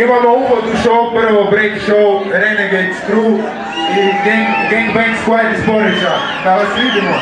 Imamo uvod u show, prvo break show, Renegades Crew i Gangbang Squad iz Poreča. Da vas vidimo.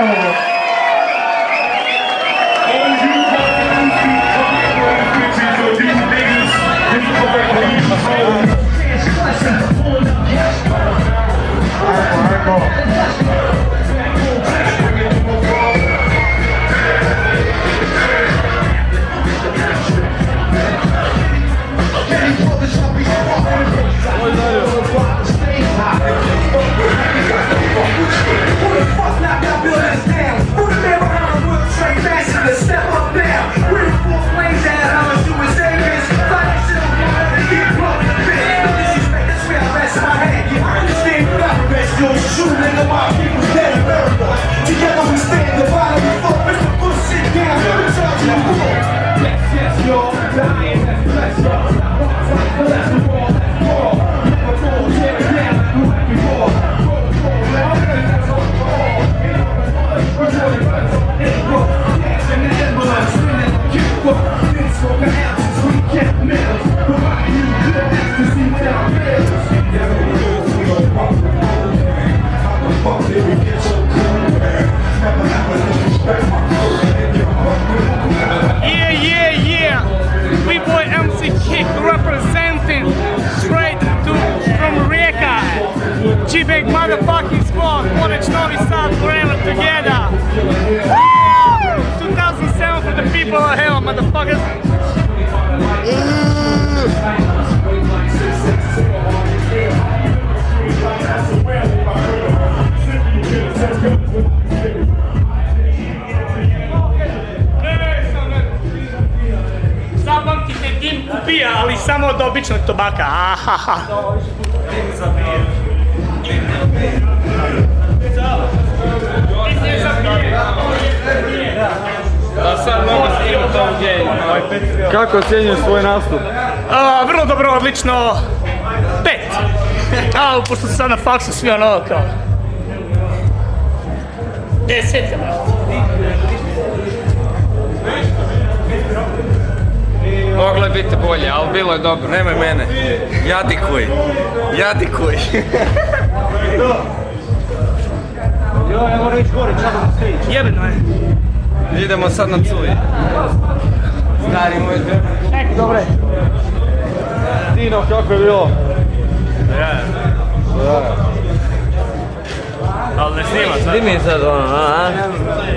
Evo ga. G-Big motherfucking squad, Porridge, Novi Sad, forever together. Woo! 2007 for the people of hell, motherfuckers. Zapamtite, dim ubija, ali samo od običnog tobaka. Ahaha. Kako ocjenjuješ svoj nastup? Vrlo dobro, odlično. 5. Pošto sam sad na faksu svi ono kao 10. Moglo je biti bolje, ali bilo je dobro. Nemoj mene. Jadikuj. Jadikuj. Jo, ja moram ići gore, čabam stage. Jebeno je. Idemo sad na Cuj. Stari moj dve. Dobre. Tino, kako je bilo? Ali ne snima sad. Di mi je sad ono, a?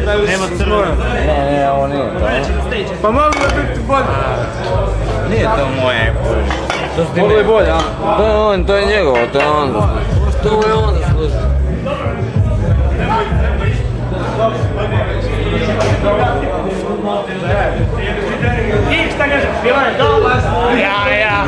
Nema crveno. Ne, ovo nije to. Pa moglo je biti bolje. Nije to moje. Moglo je bolje, a? To je njegovo, to je on. To je on zaslužio. I šta kažeš, bila je dobro. Ja.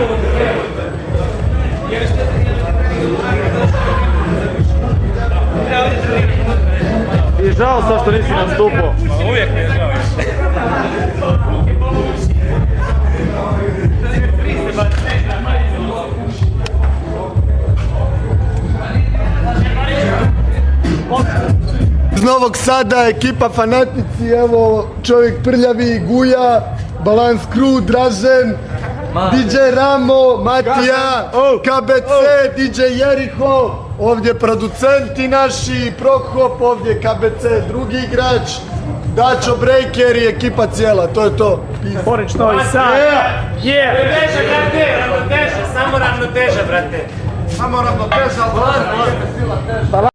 I žao sad što nisi nastupao. Uvijek mi je žao. Iz Novog Sada, ekipa Fanatici, evo čovjek prljavi, Guja, Balans Crew, Dražen, DJ Ramo, Matija, KBC, DJ Jeriho, ovdje producenti naši, Prohop, ovdje KBC drugi igrač, Dačo Breaker i ekipa cijela, to je to. Porridge, Novi Sad. Yeah. Samo ravnoteža, brate. Samo ravnoteža, ali